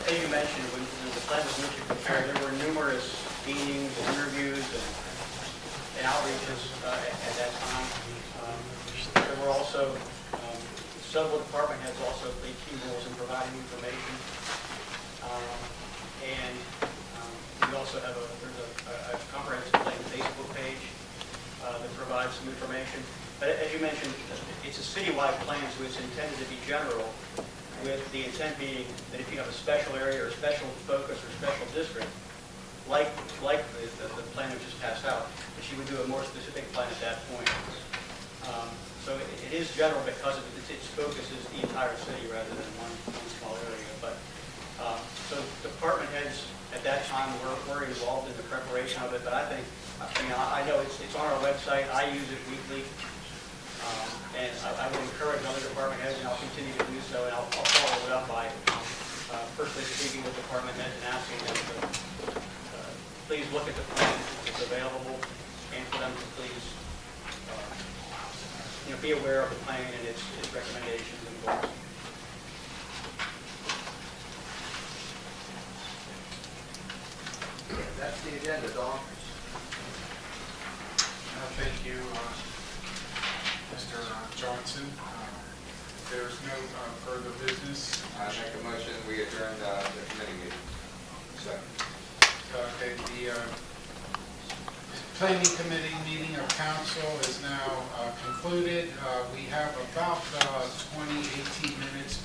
As you mentioned, when the plan was initially prepared, there were numerous meetings, and interviews, and outreaches at that time. There were also, several department heads also played key roles in providing information. And we also have there's a comprehensive plan Facebook page that provides some information. But as you mentioned, it's a citywide plan, so it's intended to be general, with the intent being that if you have a special area or special focus or special district, like the plan that just passed out, that you would do a more specific plan at that point. So it is general because of its focus is the entire city rather than one small area. But so department heads at that time were involved in the preparation of it. But I know it's on our website. I use it weekly. And I would encourage other department heads, and I'll continue to do so, and I'll follow it up by personally speaking with department heads and asking them to please look at the plan that's available, and for them to please be aware of the plan and its recommendations and goals. That's the agenda, Dawn. Thank you, Mr. Johnson. There's no further business. I make a motion, we adjourn the committee meeting. Second. Okay, the planning committee meeting of council is now concluded. We have about 18 minutes